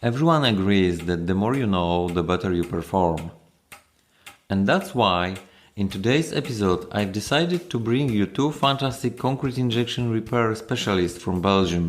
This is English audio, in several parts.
Everyone agrees that the more you know, the better you perform. And that's why, in today's episode, I've decided to bring you two fantastic concrete injection repair specialists from Belgium.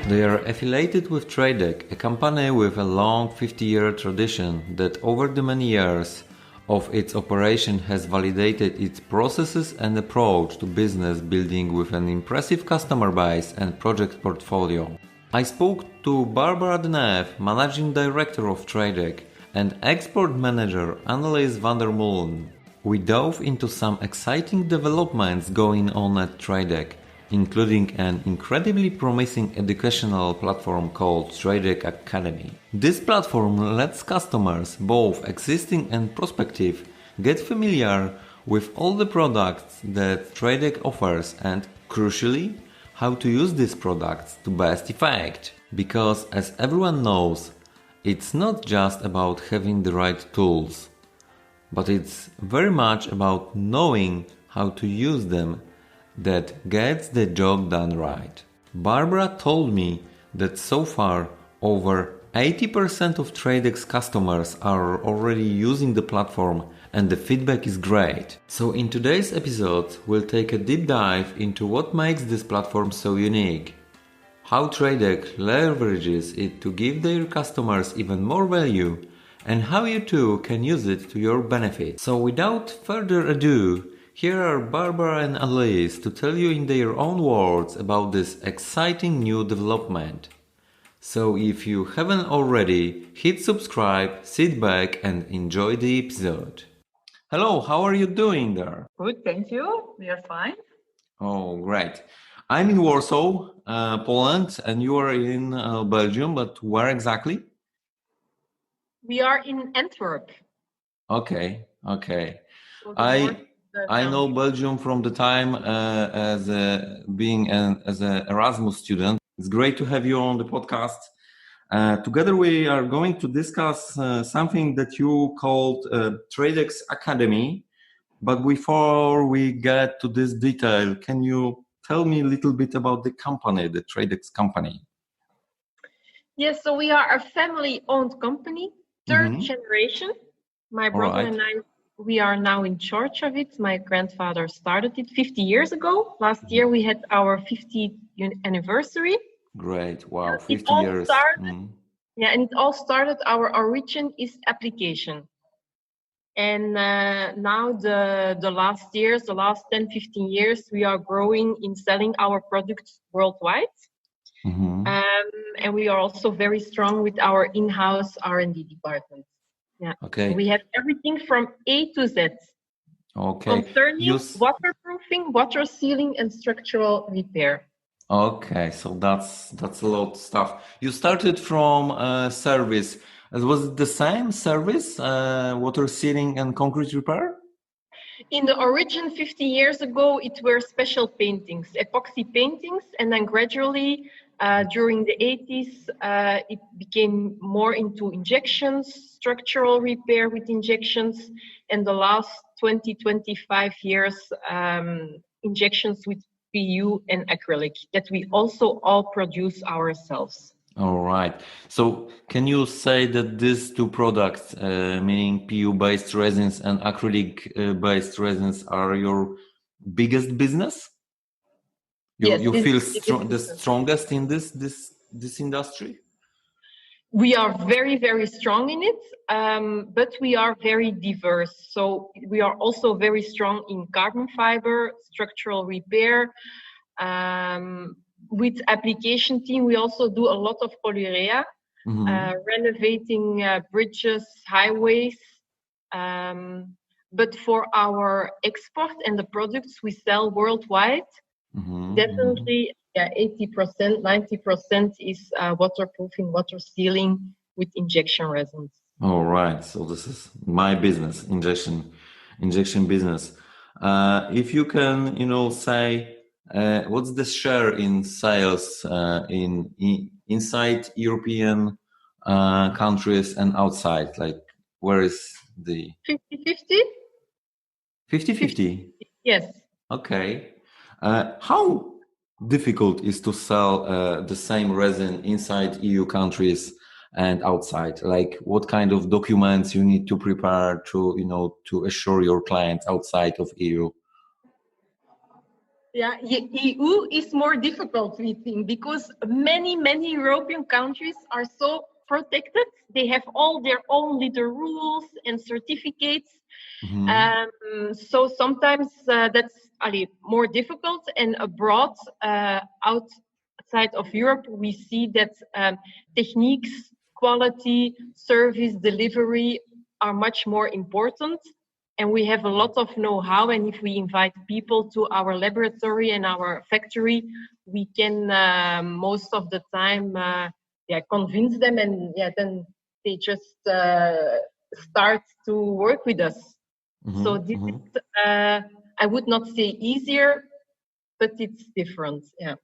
They are affiliated with Tradecc, a company with a long 50-year tradition that over the many years of its operation has validated its processes and approach to business building with an impressive customer base and project portfolio. I spoke to Barbara Deneve, Managing Director of Tradecc, and Export Manager Annelies van der Mullen. We dove into some exciting developments going on at Tradecc, including an incredibly promising educational platform called Tradecc Academy. This platform lets customers, both existing and prospective, get familiar with all the products that Tradecc offers and, crucially, how to use these products to best effect. Because, as everyone knows, it's not just about having the right tools, but it's very much about knowing how to use them that gets the job done right. Barbara told me that so far over 80% of Tradecc's customers are already using the platform and the feedback is great. So in today's episode, we'll take a deep dive into what makes this platform so unique, how Tradecc leverages it to give their customers even more value, and how you too can use it to your benefit. So without further ado, here are Barbara and Annelies to tell you in their own words about this exciting new development. So if you haven't already, hit subscribe, sit back and enjoy the episode. Hello, how are you doing there? Good, thank you. We are fine. Oh, great. I'm in Warsaw, Poland, and you are in Belgium, but where exactly? We are in Antwerp. Okay. So I know Belgium from the time as an Erasmus student. It's great to have you on the podcast. Together we are going to discuss something that you called Tradecc Academy. But before we get to this detail, can you tell me a little bit about the company, the Tradecc company? Yes, so we are a family-owned company, third generation. My brother and I, we are now in charge of it. My grandfather started it 50 years ago. Last year we had our 50th anniversary. Great, wow, 50 years. Yeah, and it all started, our origin is application. And now the last 10, 15 years, we are growing in selling our products worldwide. And we are also very strong with our in-house R&D department. Yeah. Okay. We have everything from A to Z. Okay. Concerning waterproofing, water sealing, and structural repair. Okay, so that's a lot of stuff. You started from service. Was it the same service, water sealing and concrete repair? In the origin 50 years ago, it were special paintings, epoxy paintings, and then gradually during the 80s, it became more into injections, structural repair with injections, and the last 20-25 years, injections with PU and acrylic that we also all produce ourselves. All right. So can you say that these two products, meaning PU-based resins and acrylic-based resins, are your biggest business? Yes, you feel the strongest in this industry? We are very, very strong in it, but we are very diverse. So we are also very strong in carbon fiber, structural repair. With application team, we also do a lot of polyurea, renovating bridges, highways. But for our export and the products we sell worldwide, definitely 80%, 90% is waterproofing, water sealing with injection resins. All right. So this is my business, injection business. If you can, say, what's the share in sales inside European countries and outside? Like, where is the 50-50? 50-50. Yes. Okay. How difficult is to sell the same resin inside EU countries and outside? Like, what kind of documents you need to prepare to assure your clients outside of EU? Yeah, EU is more difficult, we think, because many European countries are so protected. They have all their own little rules and certificates. Mm-hmm. So sometimes that's more difficult. And abroad, outside of Europe, we see that techniques, quality, service, delivery are much more important. And we have a lot of know-how. And if we invite people to our laboratory and our factory, we can most of the time convince them, and then they just start to work with us. So Mm-hmm. this Mm-hmm. is, I would not say easier, but it's different. Yeah.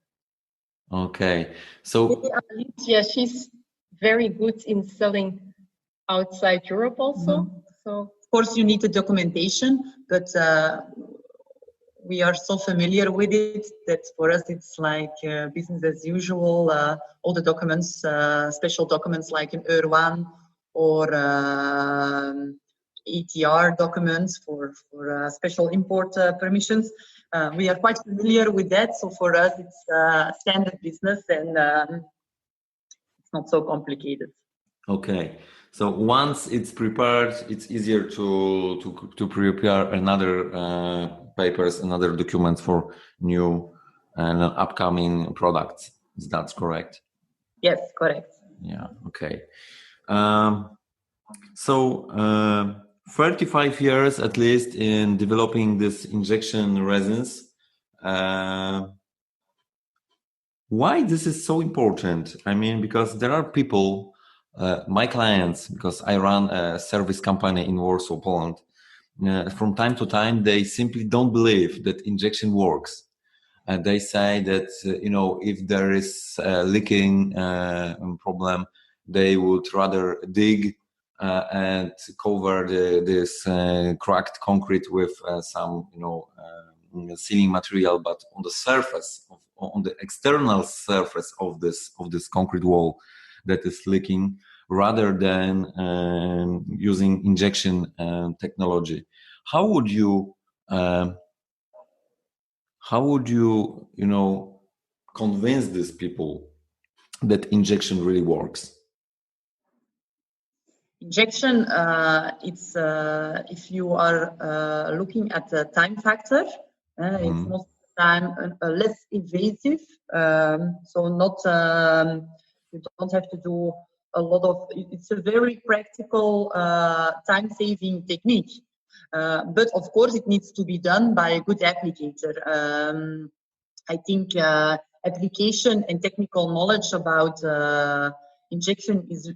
Okay. So, Yeah, she's very good in selling outside Europe also. So of course, you need the documentation, but we are so familiar with it that for us it's like business as usual. All the documents, special documents like an EUR1 or ETR documents for special import permissions. We are quite familiar with that, so for us it's standard business, and it's not so complicated. okay. So once it's prepared, it's easier to prepare another papers, another documents for new and upcoming products. Is that correct? Yes, correct. Yeah. Okay. So 35 years at least in developing this injection resins. Why this is so important? I mean, because there are people, my clients, because I run a service company in Warsaw, Poland. From time to time, they simply don't believe that injection works. And they say that, if there is a leaking problem, they would rather dig and cover this cracked concrete with some, sealing material, but on the surface, on the external surface of this concrete wall that is leaking, rather than using injection technology. How would you convince these people that injection really works? Injection, it's if you are looking at the time factor, it's most of the time less invasive. So not you don't have to do a lot of. It's a very practical, time-saving technique. But of course, it needs to be done by a good applicator. I think application and technical knowledge about injection is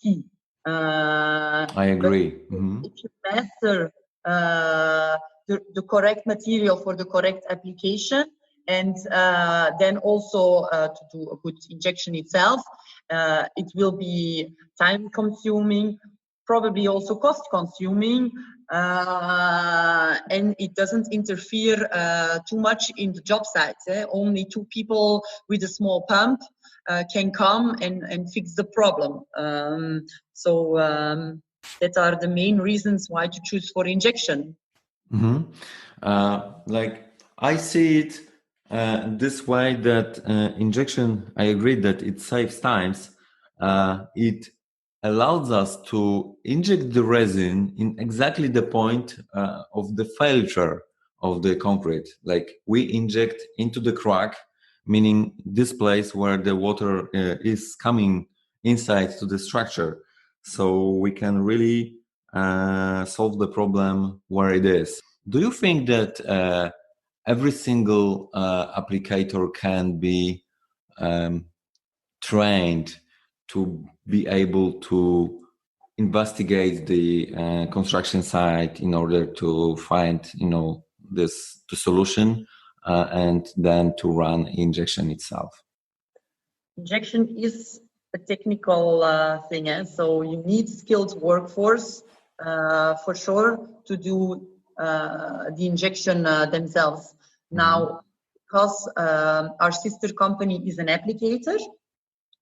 key. I agree. If you master the correct material for the correct application, and then also to do a good injection itself, it will be time consuming, probably also cost consuming, and it doesn't interfere too much in the job site. Only two people with a small pump can come and fix the problem. So that are the main reasons why to choose for injection. Like I see it this way, that injection, I agree that it saves times. It allows us to inject the resin in exactly the point of the failure of the concrete. Like we inject into the crack, meaning this place where the water is coming inside to the structure. So we can really solve the problem where it is. Do you think that every single applicator can be trained to be able to investigate the construction site in order to find, the solution and then to run injection itself? Injection is a technical thing, so you need skilled workforce for sure to do the injection themselves. Now, because our sister company is an applicator,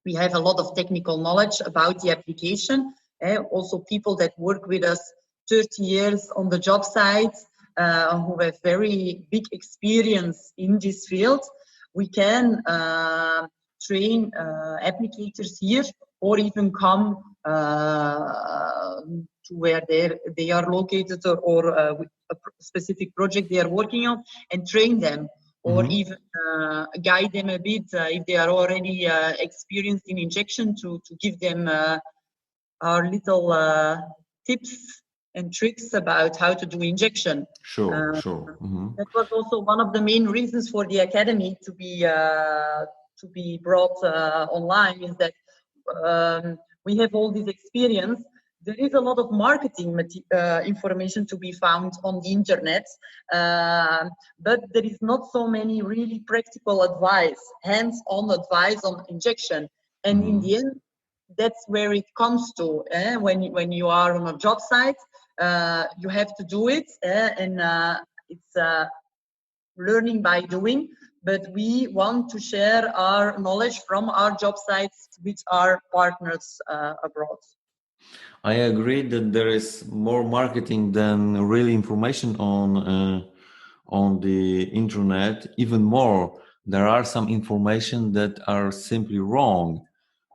we have a lot of technical knowledge about the application. Also, people that work with us 30 years on the job site, who have very big experience in this field. We can train applicators here, or even come to where they are located, or with a specific project they are working on, and train them, or even guide them a bit if they are already experienced in injection, to give them our little tips and tricks about how to do injection. Sure. That was also one of the main reasons for the academy to be brought online, is that we have all this experience. There is a lot of marketing information to be found on the internet, but there is not so many really practical advice, hands-on advice on injection. And in the end, that's where it comes to. When you are on a job site, you have to do it, and it's learning by doing. But we want to share our knowledge from our job sites with our partners abroad. I agree that there is more marketing than real information on the internet. Even more, there are some information that are simply wrong,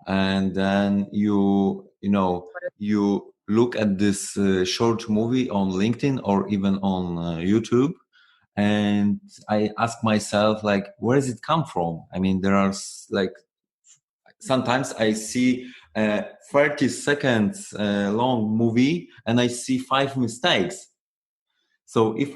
and then you look at this short movie on LinkedIn or even on YouTube, and I ask myself, like, where does it come from? I mean, there are like, sometimes I see a 30 seconds long movie and I see 5 mistakes. So if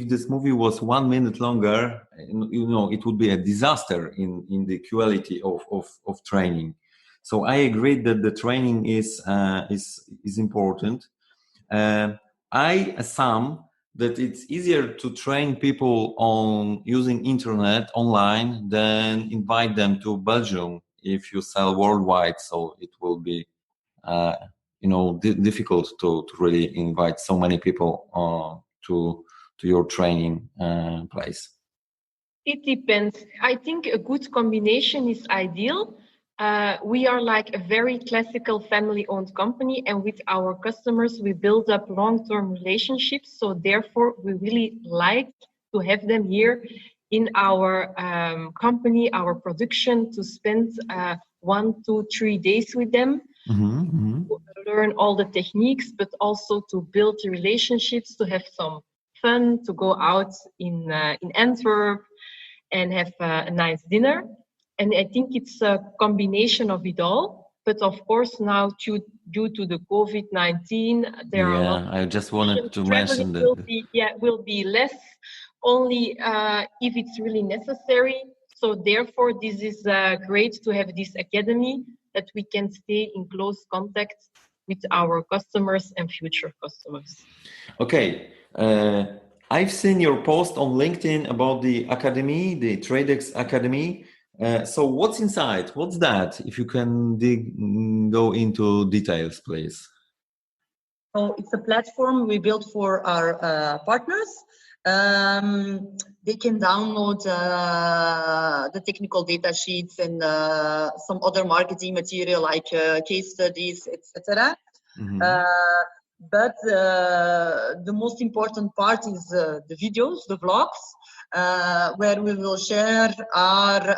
this movie was 1 minute longer, it would be a disaster in the quality of training. So I agree that the training is important. I assume that it's easier to train people on using internet online than invite them to Belgium if you sell worldwide. So it will be difficult to really invite so many people to your training place. It depends. I think a good combination is ideal. We are like a very classical family-owned company, and with our customers, we build up long-term relationships. So therefore, we really like to have them here in our company, our production, to spend 1, 2, 3 days with them, to learn all the techniques, but also to build relationships, to have some fun, to go out in Antwerp and have a nice dinner. And I think it's a combination of it all. But of course, now due to the COVID-19, there are a lot of I just wanted to mention that will be less, only if it's really necessary. So therefore, this is great to have this academy, that we can stay in close contact with our customers and future customers. Okay. I've seen your post on LinkedIn about the academy, the Tradecc Academy. So what's inside? What's that? If you can go into details, please. So it's a platform we built for our partners. They can download the technical data sheets and some other marketing material like case studies, etc. But the most important part is the videos, the vlogs, where we will share our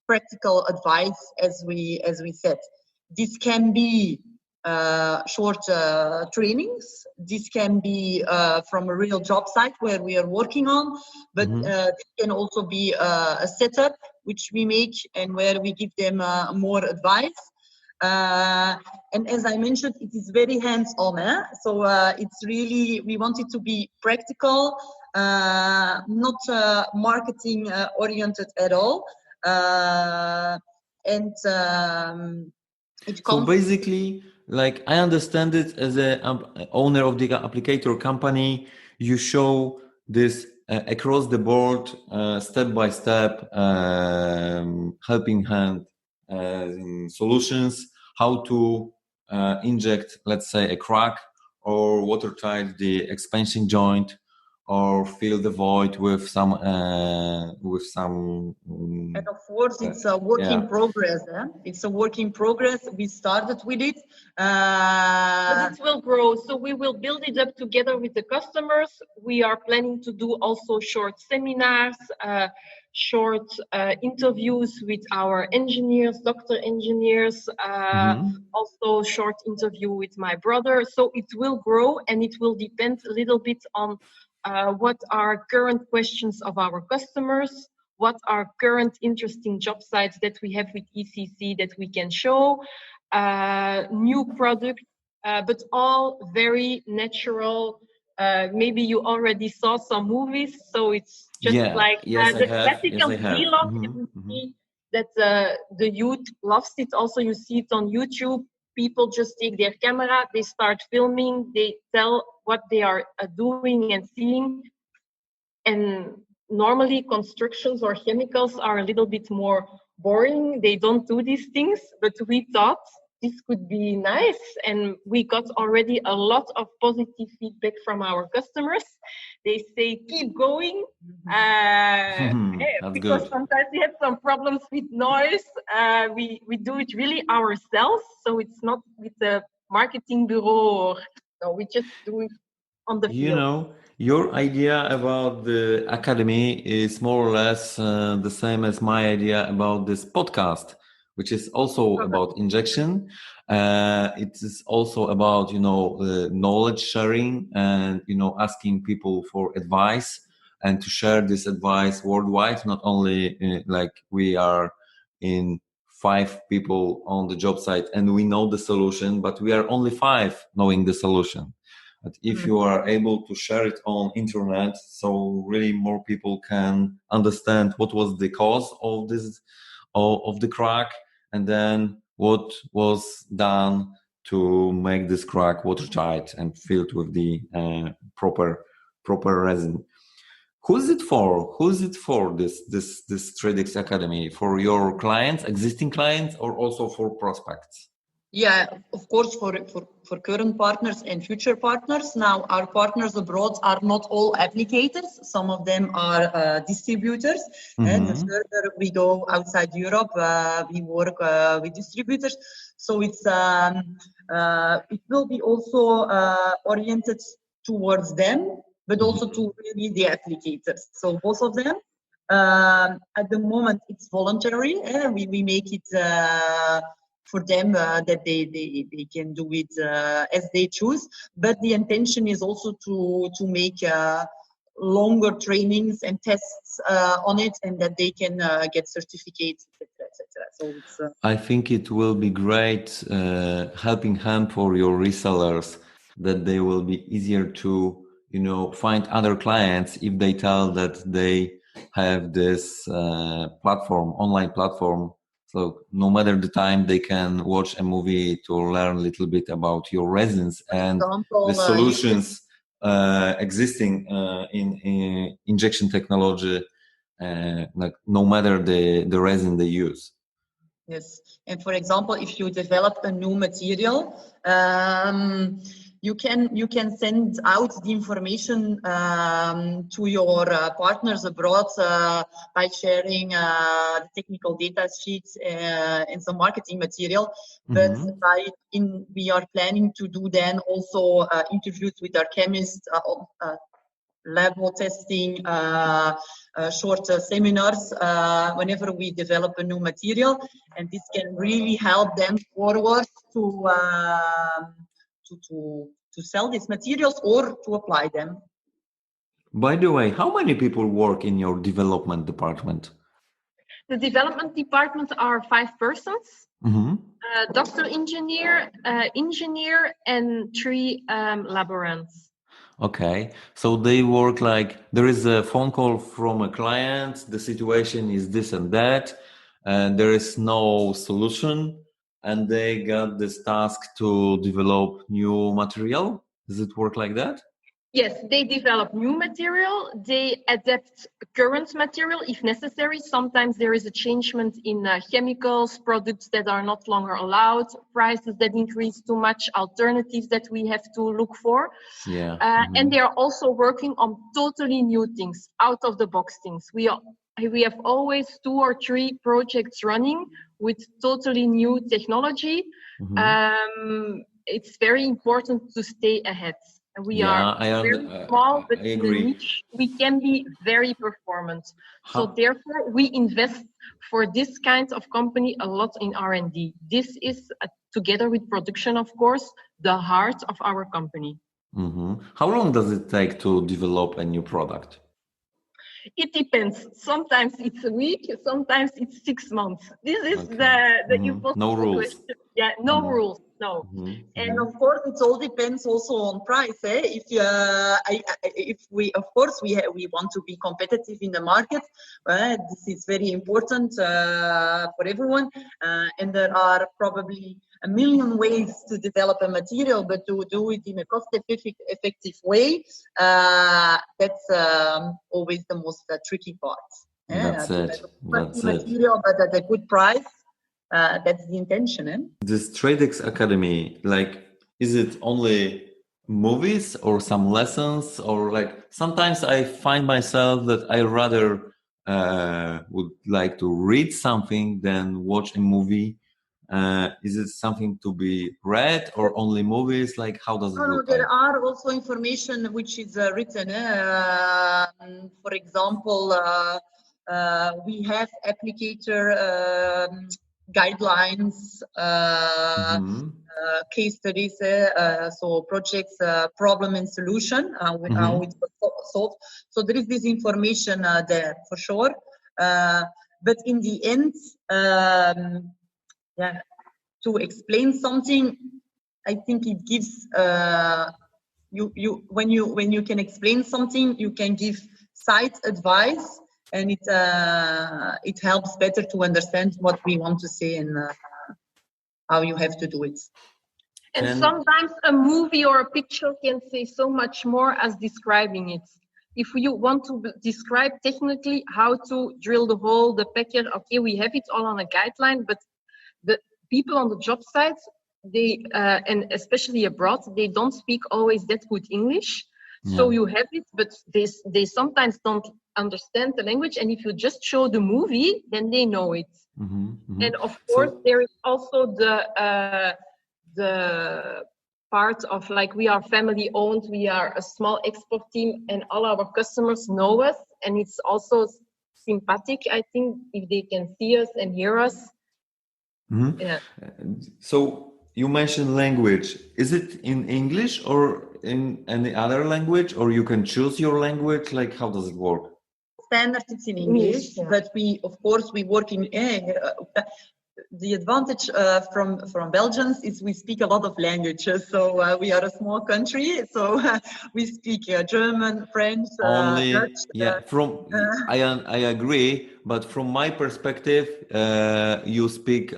practical advice, as we said. This can be short trainings. This can be from a real job site where we are working on, but it can also be a setup which we make and where we give them more advice. And as I mentioned, it is very hands-on. So it's really, we want it to be practical, not marketing oriented at all. And it comes. So basically, like, I understand it, as a owner of the applicator company, you show this across the board, step by step, helping hand solutions, how to inject, let's say, a crack or watertight the expansion joint, or fill the void with some And of course, it's a work in progress. It's a work in progress. We started with it. But it will grow. So we will build it up together with the customers. We are planning to do also short seminars, short interviews with our engineers, doctor engineers, also short interview with my brother. So it will grow, and it will depend a little bit on what are current questions of our customers, what are current interesting job sites that we have with ECC that we can show, new products, but all very natural. Maybe you already saw some movies, so it's just like the classical vlog. You see that the youth loves it. Also, you see it on YouTube. People just take their camera, they start filming, they tell what they are doing and seeing. And normally constructions or chemicals are a little bit more boring. They don't do these things, but we thought this could be nice. And we got already a lot of positive feedback from our customers. They say, keep going. Because good. sometimes we have some problems with noise. We do it really ourselves. So it's not with a marketing bureau. No, we just do it on the field. You know, your idea about the academy is more or less the same as my idea about this podcast, which is also about injection. It is also about, knowledge sharing and, asking people for advice and to share this advice worldwide, not only like we are in 5 people on the job site and we know the solution, but we are only 5 knowing the solution. But if you are able to share it on internet, so really more people can understand what was the cause of this, of the crack, and then what was done to make this crack watertight and filled with the proper resin. Who's it for? Who's it for this Tradecc Academy? For your clients, existing clients, or also for prospects? Yeah, of course, for current partners and future partners. Now, our partners abroad are not all applicators. Some of them are distributors. And the further we go outside Europe, we work with distributors. So it will be also oriented towards them, but also to really the applicators. So both of them. At the moment, it's voluntary. We make it for them that they can do it as they choose. But the intention is also to make longer trainings and tests on it, and that they can get certificates, etc., etc. So I think it will be great helping hand for your resellers, that they will be easier to find other clients if they tell that they have this platform, online platform. So no matter the time, they can watch a movie to learn a little bit about your resins and the solutions existing in injection technology, like no matter the resin they use. Yes, and for example, if you develop a new material, you can send out the information to your partners abroad by sharing the technical data sheets and some marketing material. But we are planning to do then also interviews with our chemists, labo testing, short seminars whenever we develop a new material, and this can really help them forward to sell these materials or to apply them. By the way, how many people work in your development department? The development department are 5 persons. Doctor engineer, engineer, and 3 laborants. Okay, so they work like there is a phone call from a client, the situation is this and that, and there is no solution, and they got this task to develop new material. Does it work like that? Yes, they develop new material, they adapt current material if necessary. Sometimes there is a changement in chemicals, products that are not longer allowed, prices that increase too much, alternatives that we have to look for. Yeah. And they are also working on totally new things, out of the box things. We have always 2 or 3 projects running with totally new technology. It's very important to stay ahead. We are very small, but I in a agree. niche, we can be very performant. So therefore, we invest for this kind of company a lot in R&D. This is, together with production, of course, the heart of our company. How long does it take to develop a new product? It depends. Sometimes it's a week, sometimes it's 6 months. This is the impossible No rules. question. Yeah, no rules. No. And of course, it all depends also on price. If we, of course, we want to be competitive in the market. This is very important for everyone. And there are probably a million ways to develop a material, but to do it in a cost-effective way, that's always the most tricky part. That's it. That's material, but at a good price. That's the intention. This Tradecc Academy, like, is it only movies or some lessons, or like sometimes I find myself that I rather would like to read something than watch a movie. Is it something to be read or only movies? Like, how does it look like? There are also information which is written. For example, we have applicator guidelines, case studies, so projects, problem and solution, how it was solved. So there is this information there for sure. But in the end, to explain something, I think it gives when you can explain something, you can give side advice, and it helps better to understand what we want to say and how you have to do it. And sometimes a movie or a picture can say so much more as describing it. If you want to describe technically how to drill the hole, the packet, okay, we have it all on a guideline, but the people on the job sites, they and especially abroad, they don't speak always that good English. So you have it, but they sometimes don't understand the language. And if you just show the movie, then they know it. And of course, there is also the part of, like, we are family owned, we are a small export team, and all our customers know us. And it's also sympathetic, I think, if they can see us and hear us. Yeah. So you mentioned language. Is it in English or in any other language, or you can choose your language? Like, how does it work? Standard, it's in English, but we work in. The advantage from Belgians is we speak a lot of languages. So we are a small country, so we speak German, French, Dutch. I agree, but from my perspective, you speak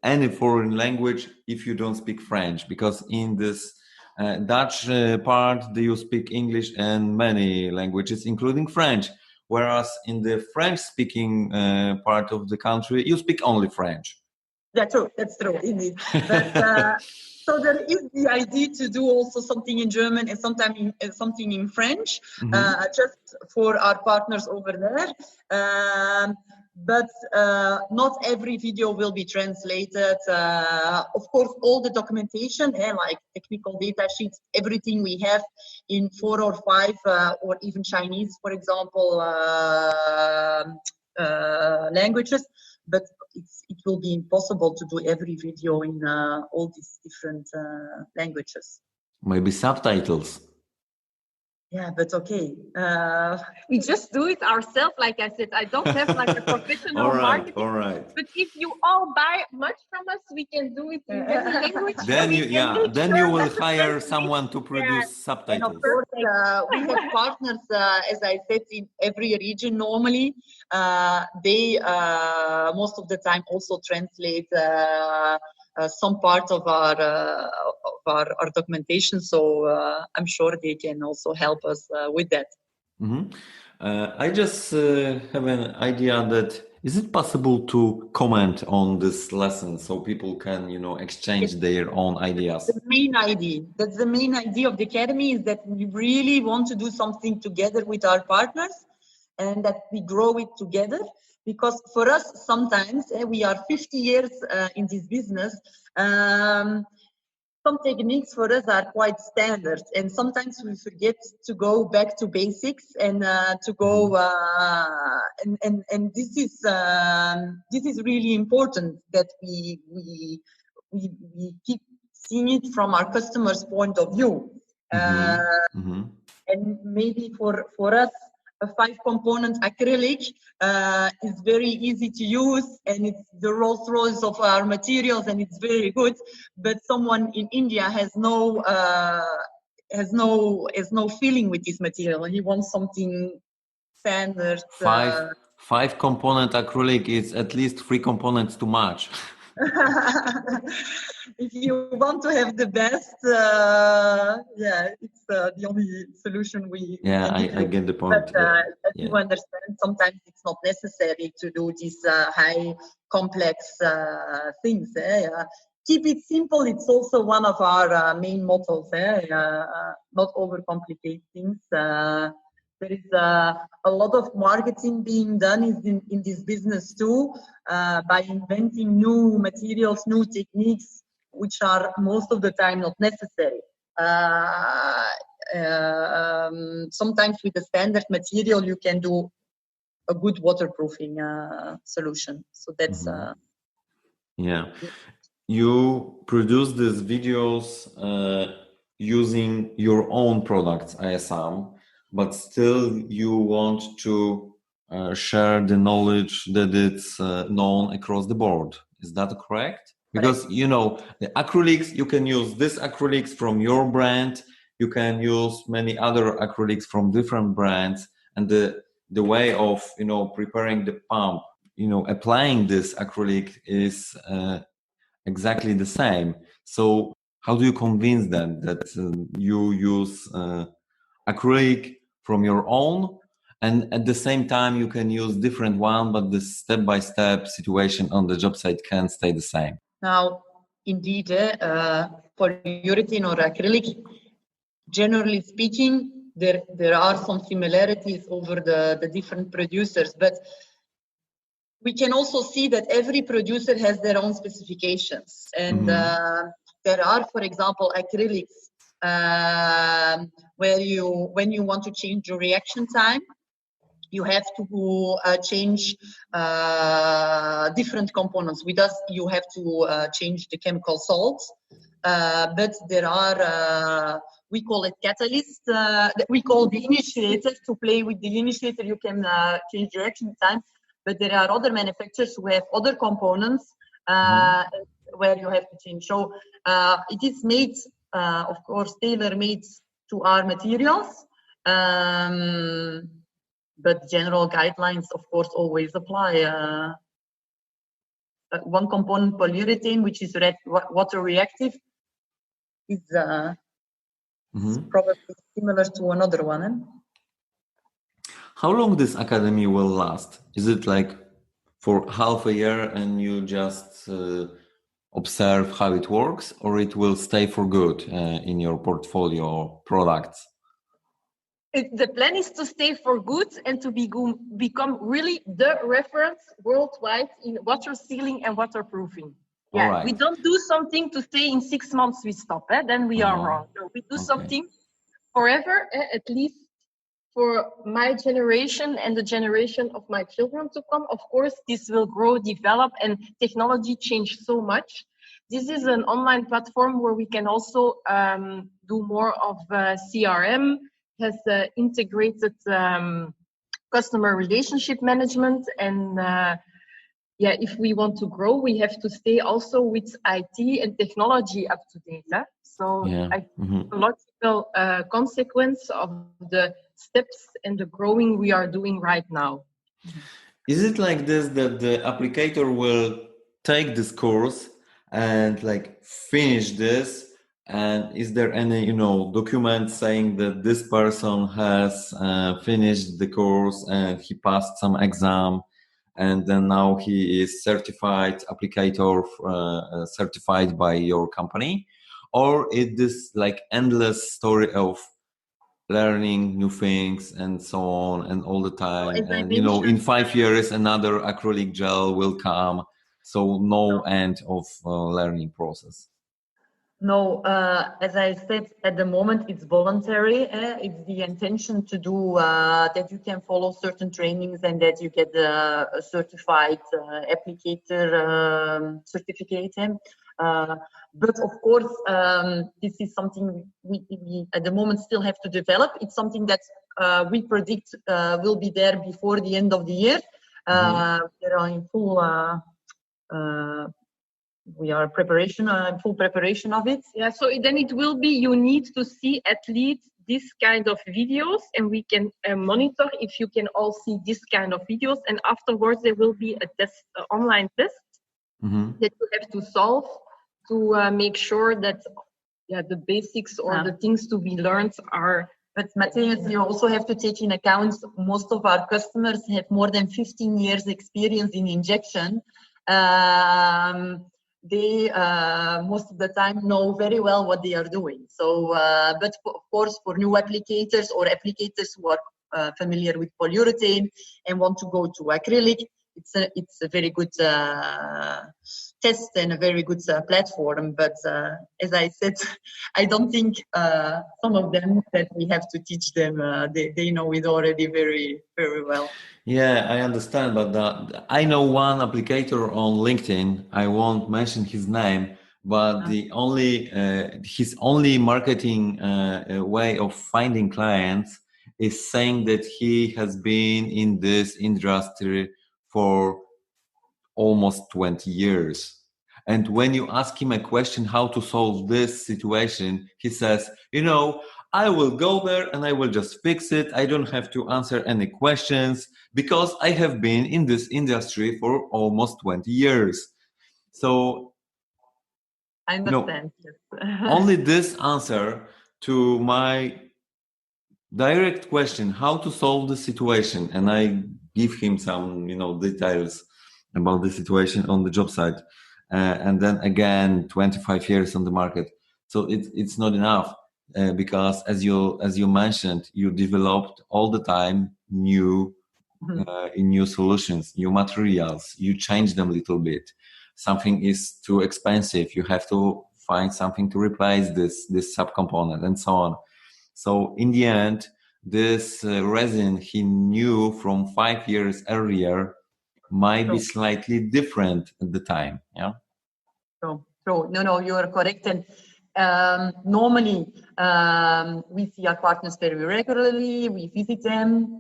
any foreign language if you don't speak French, because in this Dutch part, you speak English and many languages, including French. Whereas in the French-speaking part of the country, you speak only French. That's true, indeed. But, so there is the idea to do also something in German and something in French, just for our partners over there. But not every video will be translated. Of course, all the documentation, like technical data sheets, everything we have in 4 or 5 or even Chinese, for example, languages. But it will be impossible to do every video in all these different languages. Maybe subtitles. Yeah, but okay. We just do it ourselves. Like I said, I don't have like a professional marketing. All right. But if you all buy much from us, we can do it in every language. Then you will hire someone to produce subtitles. And of course, we have partners, as I said, in every region normally. They most of the time also translate some part of our documentation. So I'm sure they can also help us with that. Mm-hmm. I just have an idea that is it possible to comment on this lesson so people can, exchange their own ideas? The main idea. That's the main idea of the academy, is that we really want to do something together with our partners and that we grow it together. Because for us, sometimes we are 50 years in this business. Some techniques for us are quite standard, and sometimes we forget to go back to basics and to go and this is really important that we keep seeing it from our customers' point of view. And maybe for us, a 5-component acrylic is very easy to use, and it's the Rolls Royce of our materials, and it's very good. But someone in India has no feeling with this material. He wants something standard. 5-component acrylic is at least 3 components too much. If you want to have the best, it's the only solution we can give you. I get the point. But as you understand, sometimes it's not necessary to do these high complex things. Keep it simple. It's also one of our main mottos. Not overcomplicate things. There is a lot of marketing being done in this business too, by inventing new materials, new techniques, which are most of the time not necessary. Sometimes with a standard material, you can do a good waterproofing solution. So that's... You produce these videos using your own products, I assume, but still you want to share the knowledge that it's known across the board. Is that correct? Because, the acrylics, you can use this acrylics from your brand, you can use many other acrylics from different brands, and the way of, preparing the pump, applying this acrylic is exactly the same. So how do you convince them that you use acrylic from your own, and at the same time you can use different one, but the step-by-step situation on the job site can stay the same? Now, indeed, polyurethane or acrylic, generally speaking, there are some similarities over the different producers, but we can also see that every producer has their own specifications. And there are, for example, acrylics where when you want to change your reaction time, you have to change different components. With us, you have to change the chemical salts. But there are, we call it catalyst, we call the initiator. To play with the initiator, you can change reaction time. But there are other manufacturers who have other components where you have to change. So it is made, of course, tailor-made to our materials. But general guidelines, of course, always apply. One component, polyurethane, which is water reactive, is probably similar to another one. How long this academy will last? Is it like for half a year and you just observe how it works, or it will stay for good in your portfolio products? The plan is to stay for good and to become really the reference worldwide in water sealing and waterproofing. Yeah, right. We don't do something to stay in 6 months, we stop, then we are wrong. No, we do something forever, at least for my generation and the generation of my children to come. Of course, this will grow, develop, and technology change so much. This is an online platform where we can also do more of CRM, has integrated customer relationship management, and if we want to grow, we have to stay also with IT and technology up to date. So I think a logical consequence of the steps and the growing we are doing right now. Is it like this that the applicator will take this course, and like finish this? And is there any, document saying that this person has finished the course and he passed some exam, and then now he is certified applicator, certified by your company? Or is this like endless story of learning new things and so on and all the time, As I and mentioned, in 5 years another acrylic gel will come, so no end of learning process? no, as I said, at the moment it's voluntary. It's the intention to do that you can follow certain trainings and that you get a certified applicator certificate. But of course, this is something we at the moment still have to develop. It's something that we predict will be there before the end of the year. We are in full. We are full preparation of it. Yeah, so then it will be, you need to see at least this kind of videos, and we can monitor if you can all see this kind of videos, and afterwards there will be a test, online test that you have to solve to make sure that the basics or the things to be learned are. But Matthias, you also have to take in account most of our customers have more than 15 years experience in injection. They most of the time know very well what they are doing. So, but of course, for new applicators or applicators who are familiar with polyurethane and want to go to acrylic, it's a very good test and a very good platform. But as I said, I don't think some of them that we have to teach them. They know it already very, very well. Yeah, I understand, but I know one applicator on LinkedIn. I won't mention his name, but his only marketing way of finding clients is saying that he has been in this industry for almost 20 years. And when you ask him a question how to solve this situation, he says, I will go there and I will just fix it. I don't have to answer any questions because I have been in this industry for almost 20 years. So I understand. Only this answer to my direct question, how to solve the situation, and I give him some, details about the situation on the job site, and then again 25 years on the market. So it's not enough, because as you mentioned, you developed all the time new solutions, new materials. You change them a little bit. Something is too expensive, you have to find something to replace this subcomponent, and so on. So in the end, this resin he knew from 5 years earlier might be slightly different at the time. Yeah. True. No, you are correct. And normally we see our partners very regularly. We visit them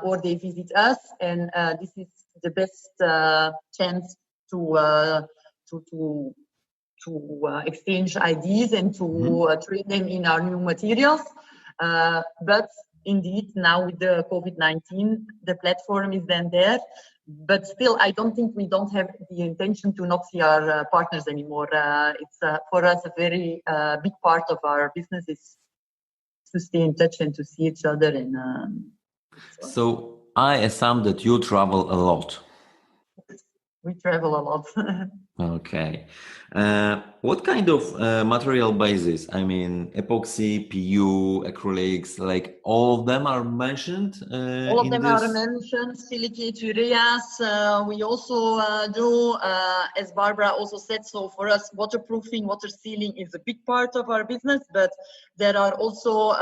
or they visit us, and this is the best chance to exchange ideas and to train them in our new materials. But indeed, now with the COVID-19, the platform is then there. But still, I don't think we don't have the intention to not see our partners anymore. It's for us a very big part of our business is to stay in touch and to see each other. And so I assume that you travel a lot. We travel a lot. Okay. What kind of material basis? I mean, epoxy, PU, acrylics, like all of them are mentioned? All of them are mentioned, silicate ureas. We also do, as Barbara also said, so for us, waterproofing, water sealing is a big part of our business, but there are also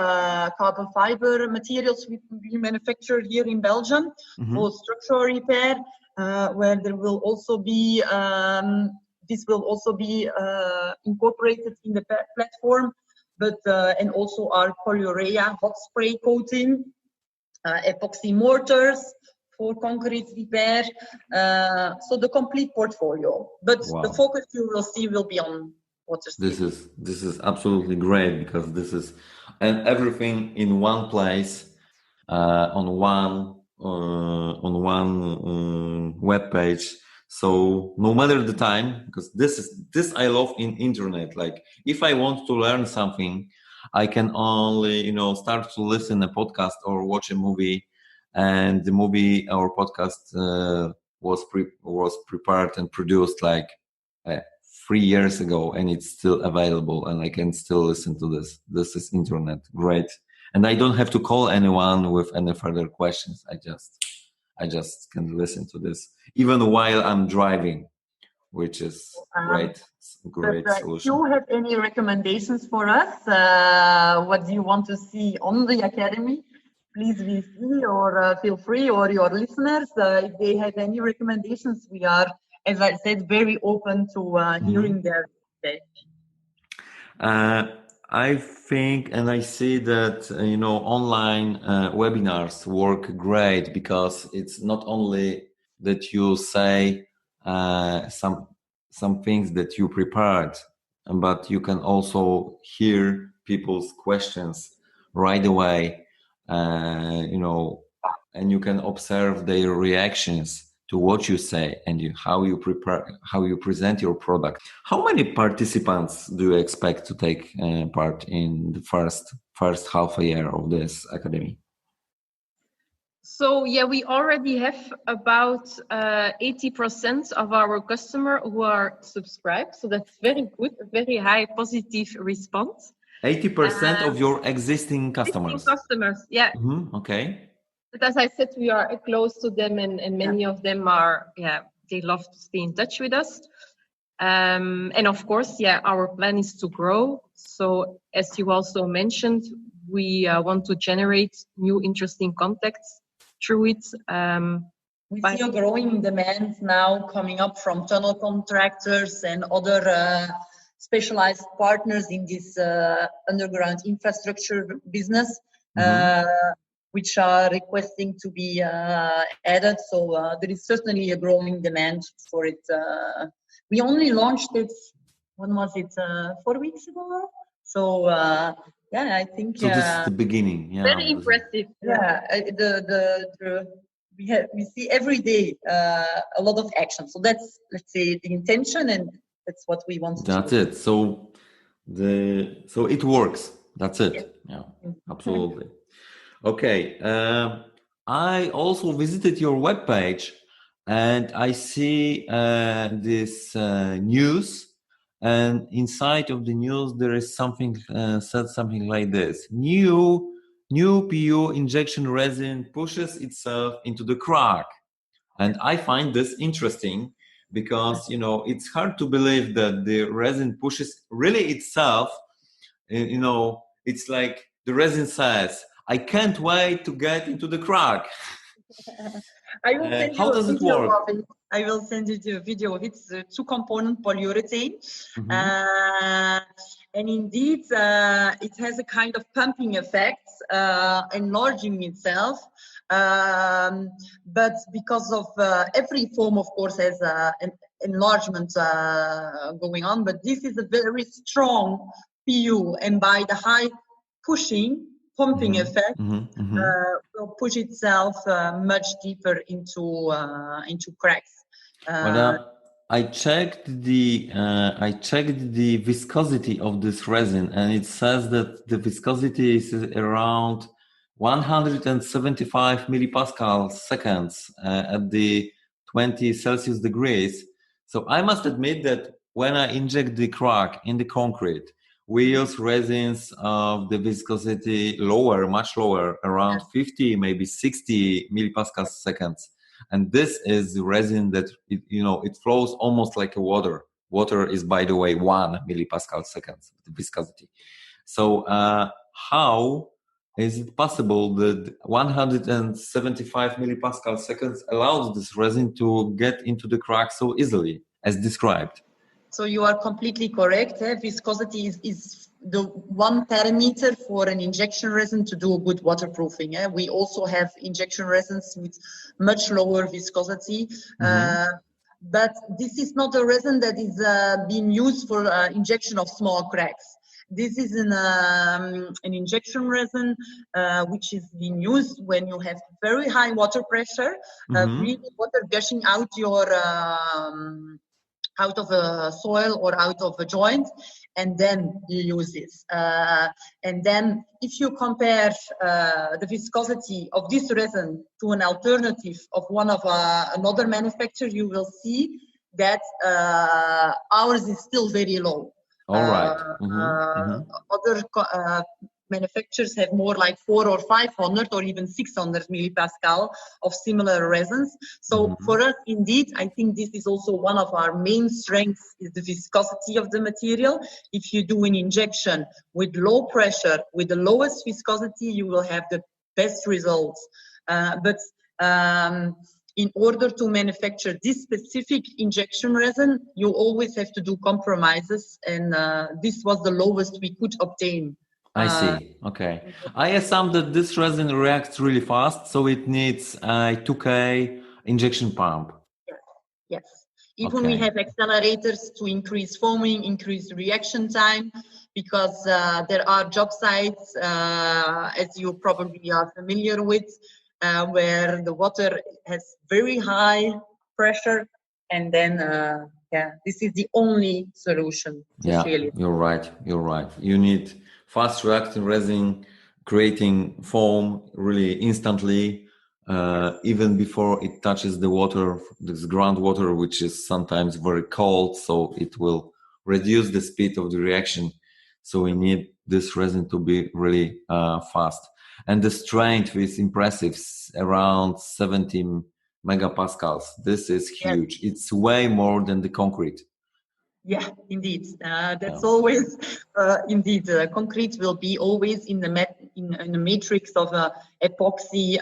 carbon fiber materials we manufacture here in Belgium for structural repair. Where there will also be, this will also be incorporated in the platform, but and also our polyurea hot spray coating, epoxy mortars for concrete repair, so the complete portfolio. But the focus you will see will be on water sealing. This is absolutely great, because this is and everything in one place, on one web page. So no matter the time, because this I love in internet. Like if I want to learn something, I can only start to listen a podcast or watch a movie, and the movie or podcast was prepared and produced like 3 years ago, and it's still available, and I can still listen to this. This is internet, great, and I don't have to call anyone with any further questions. I just can listen to this even while I'm driving, which is great If solution. you have any recommendations for us, what do you want to see on the Academy? Please VC or feel free, or your listeners, if they have any recommendations, we are, as I said, very open to hearing their feedback. I think and I see that online webinars work great, because it's not only that you say some things that you prepared, but you can also hear people's questions right away, and you can observe their reactions to what you say and how you present your product. How many participants do you expect to take part in the first half a year of this academy? So yeah, we already have about 80% of our customers who are subscribed. So that's very good, a very high positive response. 80% of your existing customers? Yeah. Mm-hmm. Okay. But as I said, we are close to them, and many of them are, they love to stay in touch with us. And of course, our plan is to grow. So as you also mentioned, we want to generate new interesting contacts through it. We see a growing demand now coming up from tunnel contractors and other specialized partners in this underground infrastructure business, which are requesting to be added. So there is certainly a growing demand for it. We only launched it, when was it, 4 weeks ago? So I think so. This is the beginning. Yeah, very impressive. We see every day a lot of action. So that's, let's say, the intention, and that's what we want to do. That's it. So it works. That's it. Yeah, absolutely. Okay. I also visited your webpage, and I see this news. And inside of the news, there is something said something like this: New PU injection resin pushes itself into the crack. And I find this interesting, because it's hard to believe that the resin pushes really itself. It's like the resin says, "I can't wait to get into the crack." I will send how you does a it video work? of it. I will send you a video of it. It's a 2-component polyurethane. And indeed, it has a kind of pumping effect, enlarging itself. But because of every foam, of course, has an enlargement going on. But this is a very strong PU, and by the high pumping effect, will push itself much deeper into cracks. I checked the viscosity of this resin, and it says that the viscosity is around 175 millipascal seconds at the 20 Celsius degrees. So I must admit that when I inject the crack in the concrete, we use resins of the viscosity much lower, around 50, maybe 60 millipascal seconds. And this is the resin that it flows almost like a water. Water is, by the way, 1 millipascal seconds, the viscosity. So how is it possible that 175 millipascal seconds allows this resin to get into the crack so easily, as described? So you are completely correct. Viscosity is the one parameter for an injection resin to do a good waterproofing. We also have injection resins with much lower viscosity. But this is not a resin that is being used for injection of small cracks. This is an injection resin which is being used when you have very high water pressure, really water gushing out out of a soil or out of a joint, and then you use this. And then if you compare the viscosity of this resin to an alternative of one of another manufacturer, you will see that ours is still very low. All right. Other manufacturers have more like 400 or 500 or even 600 millipascal of similar resins. So for us, indeed, I think this is also one of our main strengths is the viscosity of the material. If you do an injection with low pressure, with the lowest viscosity, you will have the best results. But in order to manufacture this specific injection resin, you always have to do compromises, and this was the lowest we could obtain. I see. Okay. I assume that this resin reacts really fast, so it needs a 2K injection pump. Yes. Even we have accelerators to increase foaming, increase reaction time, because there are job sites, as you probably are familiar with, where the water has very high pressure, and then this is the only solution. You're right. You need fast reacting resin, creating foam really instantly, even before it touches the water, this groundwater, which is sometimes very cold, so it will reduce the speed of the reaction. So we need this resin to be really fast. And the strength is impressive, around 17 megapascals. This is huge. Yes. It's way more than the concrete. Yeah, indeed. That's always indeed. Concrete will be always in the matrix of epoxy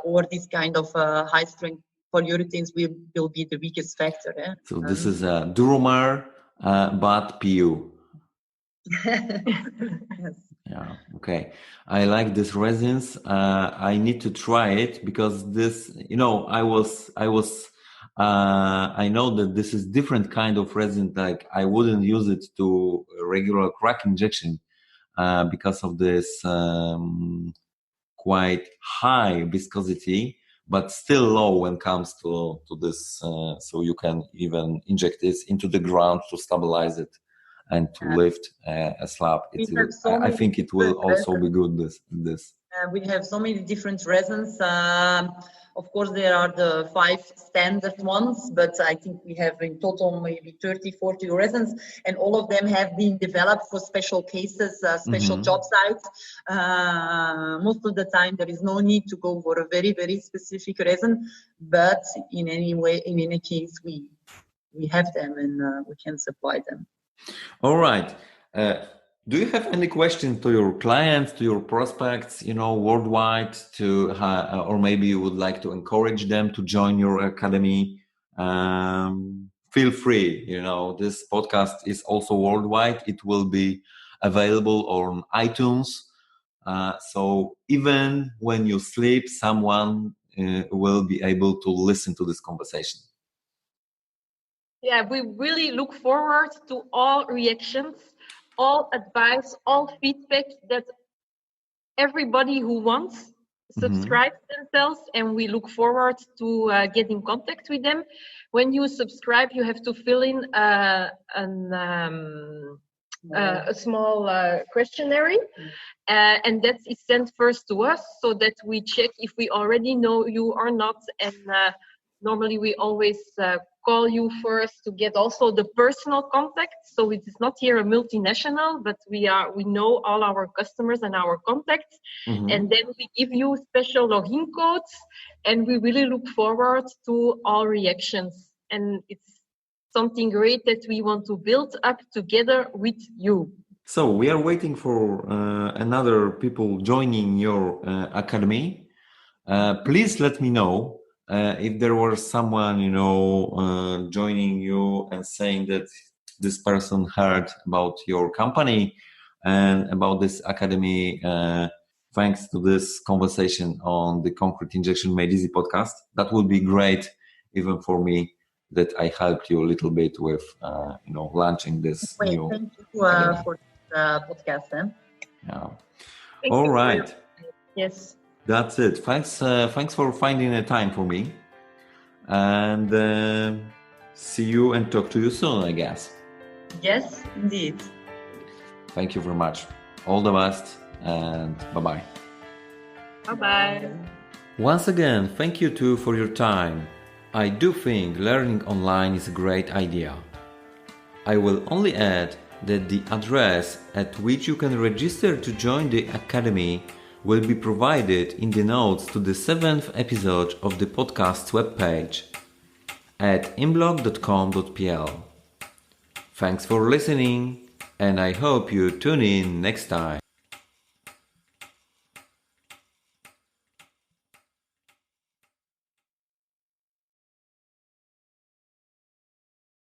or this kind of high strength polyurethanes will be the weakest factor. So this is a Duromer, but PU. Yes. Yeah. Okay. I like this resins. I need to try it because this, I know that this is different kind of resin. Like I wouldn't use it to regular crack injection because of this quite high viscosity, but still low when it comes to this. So you can even inject this into the ground to stabilize it and to lift a slab. I think it will also be good. This. We have so many different resins. Of course, there are the 5 standard ones, but I think we have in total maybe 30, 40 resins, and all of them have been developed for special cases, special job sites. Most of the time, there is no need to go for a very, very specific resin, but in any case, we have them and we can supply them. All right. Do you have any questions to your clients, to your prospects, worldwide, or maybe you would like to encourage them to join your academy? Feel free. This podcast is also worldwide. It will be available on iTunes. So even when you sleep, someone will be able to listen to this conversation. Yeah, we really look forward to all reactions, all advice, all feedback that everybody who wants subscribe themselves, and we look forward to get in contact with them. When you subscribe, you have to fill in a small questionnaire, and that is sent first to us so that we check if we already know you or not. And normally we always call you first to get also the personal contact. So it is not here a multinational, but we know all our customers and our contacts. And then we give you special login codes, and we really look forward to all reactions. And it's something great that we want to build up together with you. So we are waiting for another people joining your academy. Please let me know if there was someone, joining you and saying that this person heard about your company and about this academy thanks to this conversation on the Concrete Injection Made Easy podcast. That would be great, even for me, that I helped you a little bit with, launching this new Thank you for podcast. Yeah. Thank All you for right. Yes. That's it. Thanks for finding a time for me. And see you and talk to you soon, I guess. Yes, indeed. Thank you very much. All the best and bye-bye. Bye-bye. Once again, thank you too for your time. I do think learning online is a great idea. I will only add that the address at which you can register to join the Academy will be provided in the notes to the 7th episode of the podcast's webpage at imblog.com.pl. Thanks for listening, and I hope you tune in next time.